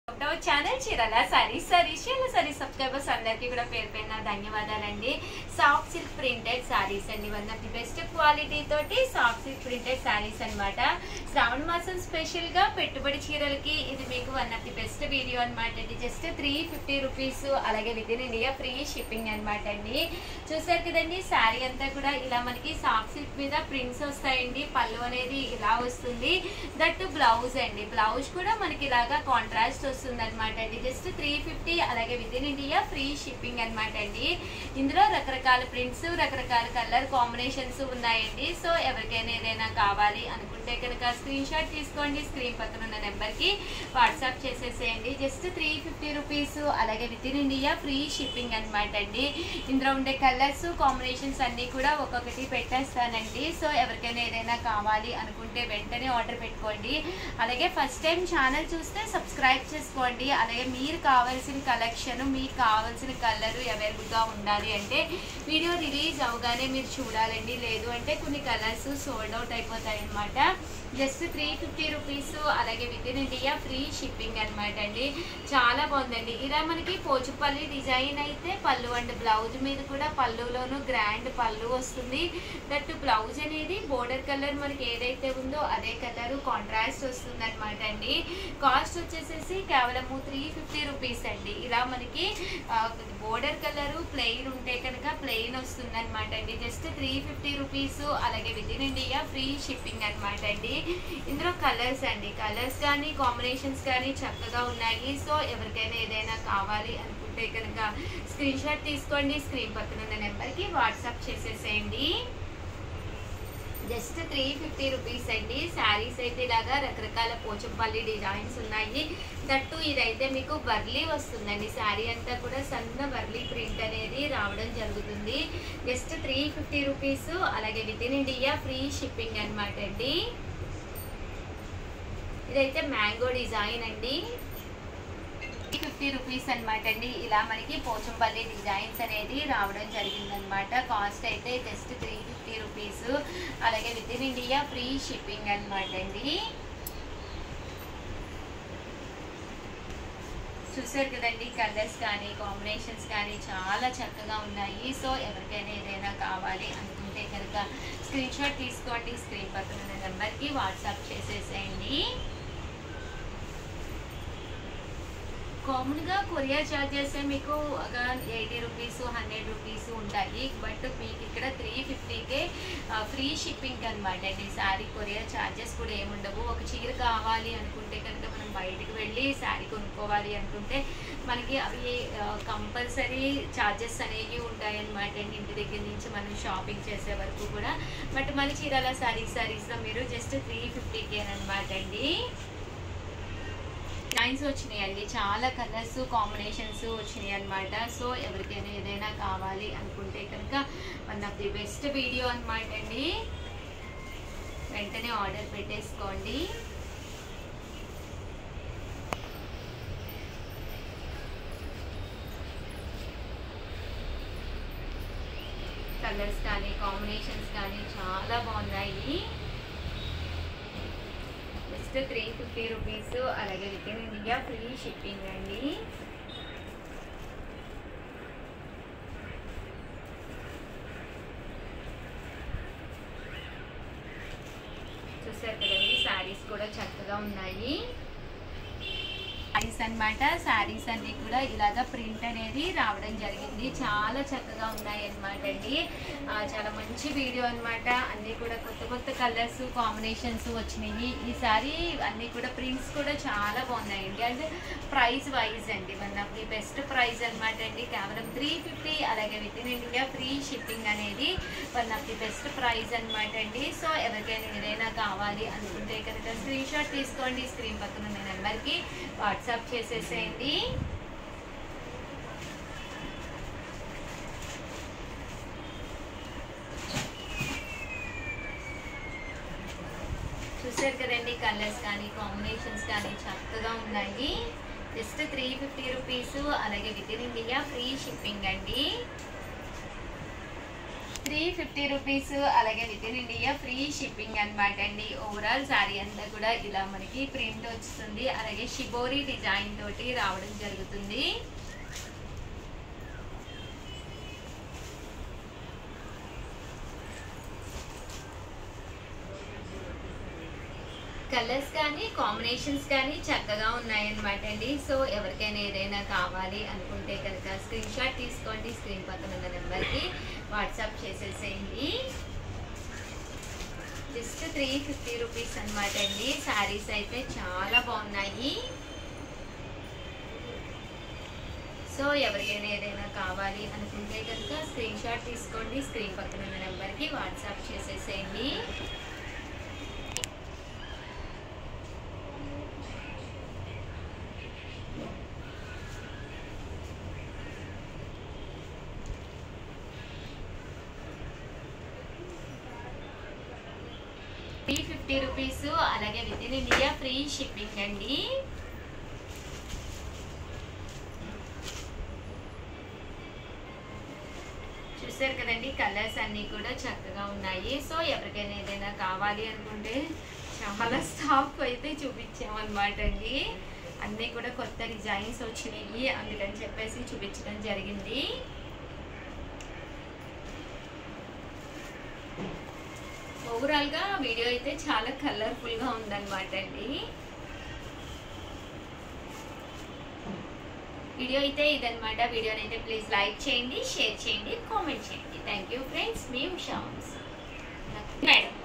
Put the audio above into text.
Channel Chirala saris subscribers అందరికీ కూడా పేరు పేరున ధన్యవాదాలండి. సాఫ్ట్ సిల్క్ ప్రింటెడ్ సారీస్ అండి, one of the best quality తోటి సాఫ్ట్ సిల్క్ ప్రింటెడ్ సారీస్ అన్నమాట. శ్రావణ మాసం స్పెషల్ గా పెట్టుబడి చీరలకి ఇది మీకు one of the best video అనమాట అండి. జస్ట్ 350 రూపీస్, అలాగే within India free shipping అనమాట అండి. చూసారు కదండి, శారీ అంతా కూడా ఇలా మనకి సాఫ్ట్ సిల్క్ మీద ప్రింట్స్ వస్తాయండి. పళ్ళు అనేది ఇలా వస్తుంది, దట్టు బ్లౌజ్ అండి. బ్లౌజ్ కూడా మనకి ఇలాగా కాంట్రాస్ట్ వస్తుంది అనమాట అండి. జస్ట్ 350, అలాగే within India free shipping అనమాట అండి. ఇందులో రకరకాల ప్రింట్స్, రకరకాల కలర్ కాంబినేషన్స్ ఉన్నాయండి. సో ఎవరికైనా ఏదైనా కావాలి అనుకుంటే కనుక స్క్రీన్ షాట్ తీసుకోండి, స్క్రీన్ పక్కన ఉన్న నెంబర్ కి వాట్సాప్ చేసేసేయండి. జస్ట్ 350 రూపీస్, అలాగే within India free shipping అనమాట అండి. ఇందులో ఉండే కలర్స్ కాంబినేషన్స్ అన్ని కూడా ఒక్కొక్కటి పెట్టేస్తానండి. సో ఎవరికైనా ఏదైనా కావాలి అనుకుంటే వెంటనే ఆర్డర్ పెట్టుకోండి. అలాగే ఫస్ట్ టైం ఛానల్ చూస్తే సబ్స్క్రైబ్ చేసుకోండి. అలాగే మీరు కావాల్సిన కలెక్షన్, మీకు కావాల్సిన కలర్ అవైలబుల్ గా ఉండాలి అంటే వీడియో రిలీజ్ అవగానే మీరు చూడాలండి. లేదు అంటే కొన్ని కలర్స్ సోల్డ్ అవుట్ అయిపోతాయి అనమాట. జస్ట్ 350 రూపీస్, అలాగే within India free shipping అనమాట అండి. చాలా బాగుందండి. ఇలా మనకి పోచుపల్లి డిజైన్ అయితే పళ్ళు అండ్ బ్లౌజ్ మీద కూడా పళ్ళులోను గ్రాండ్ పళ్ళు వస్తుంది. దట్ బ్లౌజ్ అనేది బోర్డర్ కలర్ మనకి ఏదైతే ఉందో అదే కలర్ కాంట్రాస్ట్ వస్తుంది అనమాట అండి. కాస్ట్ వచ్చేసేసి కేవలం 350 రూపీస్ అండి. ఇలా మనకి బోర్డర్ కలర్ ప్లెయిన్ ఉంటే కనుక ప్లెయిన్ వస్తుంది అనమాట అండి. జస్ట్ 350 రూపీస్, అలాగే within India free shipping అనమాట అండి. ఇందులో కలర్స్ అండి, కలర్స్ కానీ కాంబినేషన్స్ కానీ చక్కగా ఉన్నాయి. సో ఎవరికైనా ఏదైనా కావాలి అనుకుంటే కనుక స్క్రీన్ షాట్ తీసుకోండి, స్క్రీన్ పక్కన ఉన్న నెంబర్కి వాట్సాప్ చేసేసేయండి. జస్ట్ 350 రూపీస్ అండి. శారీస్ అయితే ఇలాగా రకరకాల పోచంపల్లి డిజైన్స్ ఉన్నాయి. దట్టు ఇదైతే మీకు వర్లీ వస్తుందండి. శారీ అంతా కూడా సన్న వర్లీ ప్రింట్ అనేది రావడం జరుగుతుంది. జస్ట్ 350 రూపీస్, అలాగే within India free shipping అనమాట అండి. ఇదైతే మ్యాంగో డిజైన్ అండి. 350 రూపీస్ అనమాట అండి. ఇలా మనకి పోచంపల్లి డిజైన్స్ అనేది రావడం జరిగింది అనమాట. కాస్ట్ అయితే జస్ట్ 350 రూపీస్, అలాగే within India free shipping అనమాట అండి. చూసారు కదండి, కలర్స్ కానీ కాంబినేషన్స్ కానీ చాలా చక్కగా ఉన్నాయి. సో ఎవరికైనా ఏదైనా కావాలి అనుకుంటే కనుక స్క్రీన్ షాట్ తీసుకోండి, స్క్రీన్ పక్కన ఉన్న నెంబర్కి వాట్సాప్ చేసేసేయండి. కామన్గా కొరియర్ ఛార్జెస్ మీకు 80 రూపీస్ 100 రూపీస్ ఉంటాయి. బట్ మీకు ఇక్కడ 350కే ఫ్రీ షిప్పింగ్ అనమాట అండి. శారీ కొరియర్ ఛార్జెస్ కూడా ఏముండవు. ఒక చీర కావాలి అనుకుంటే కనుక మనం బయటకు వెళ్ళి శారీ కొనుక్కోవాలి అనుకుంటే మనకి అవి కంపల్సరీ ఛార్జెస్ అనేవి ఉంటాయన్నమాట అండి, ఇంటి దగ్గర నుంచి మనం షాపింగ్ చేసే వరకు కూడా. బట్ మన చీరాల శారీస్లో మీరు జస్ట్ 350కే అనమాట అండి. డిజైన్స్ వచ్చినాయండి, చాలా కలర్స్ కాంబినేషన్స్ వచ్చినాయి అనమాట. సో ఎవరికైనా ఏదైనా కావాలి అనుకుంటే కనుక one of the best video అనమాట అండి. వెంటనే ఆర్డర్ పెట్టేసుకోండి. కలర్స్ కానీ కాంబినేషన్స్ కానీ చాలా బాగున్నాయి. జస్ట్ 350 రూపీస్, అలాగే within India free shipping అండి. చూసారు కదండి, శారీస్ కూడా చక్కగా ఉన్నాయి. శారీస్ అనమాట. శారీస్ అన్ని కూడా ఇలాగా ప్రింట్ అనేది రావడం జరిగింది. చాలా చక్కగా ఉన్నాయి అనమాట అండి. చాలా మంచి వీడియో అనమాట. అన్ని కూడా కొత్త కొత్త కలర్స్ కాంబినేషన్స్ వచ్చినాయి. ఈ సారీ అన్ని కూడా ప్రింట్స్ కూడా చాలా బాగున్నాయండి. అంటే ప్రైస్ వైజ్ అండి one of the best price అనమాట అండి. కేవలం 350, అలాగే within India free shipping అనేది one of the best price అనమాట అండి. సో ఎవరికైనా ఏదైనా కావాలి అనుకుంటే కనుక స్క్రీన్ షాట్ తీసుకోండి, స్క్రీన్ పక్కన ఉన్న నెంబర్కి వాట్సాప్ చేసేసేయండి. చూసారు కదండి, కలర్స్ కానీ కాంబినేషన్స్ కానీ చక్కగా ఉన్నాయి. జస్ట్ 350 రూపీస్, అలాగే within India free shipping అండి. 350 రూపీస్. అలాగే within India free shipping అనమాట అండి. ఓవరాల్ శారీ అంతా కూడా ఇలా మనకి ప్రింట్ వస్తుంది. అలాగే షిబోరి డిజైన్ తోటి రావడం జరుగుతుంది. కలర్స్ కానీ కాంబినేషన్స్ కానీ చక్కగా ఉన్నాయన్నమాట అండి. సో ఎవరికైనా ఏదైనా కావాలి అనుకుంటే కనుక స్క్రీన్ షాట్ తీసుకోండి. స్క్రీన్ పక్కన ఉన్న నెంబర్కి వాట్సాప్ చేసేసేయండి. జస్ట్ 350 రూపీస్ అనమాట అండి. శారీస్ అయితే చాలా బాగున్నాయి. సో ఎవరికైనా ఏదైనా కావాలి అనుకుంటే కనుక స్క్రీన్ షాట్ తీసుకోండి. స్క్రీన్ పక్కన ఉన్న నెంబర్కి వాట్సాప్ చేసేసేయండి. రూపీస్. అలాగే within India free shipping అండి. చూసారు కదండి, కలర్స్ అన్నీ కూడా చక్కగా ఉన్నాయి. సో ఎవరికైనా ఏదైనా కావాలి అనుకుంటే చాలా స్టాక్ అయితే చూపించామన్నమాట అండి. అన్నీ కూడా కొత్త డిజైన్స్ వచ్చినాయి, అందుకని చెప్పేసి చూపించడం జరిగింది. ఓవరాల్గా వీడియో అయితే చాలా కలర్ఫుల్గా ఉందన్నమాట అండి. వీడియో అయితే ఇదన్నమాట. వీడియోని అయితే ప్లీజ్ లైక్ చేయండి, షేర్ చేయండి, కామెంట్ చేయండి. Thank you friends. Me Usha madam.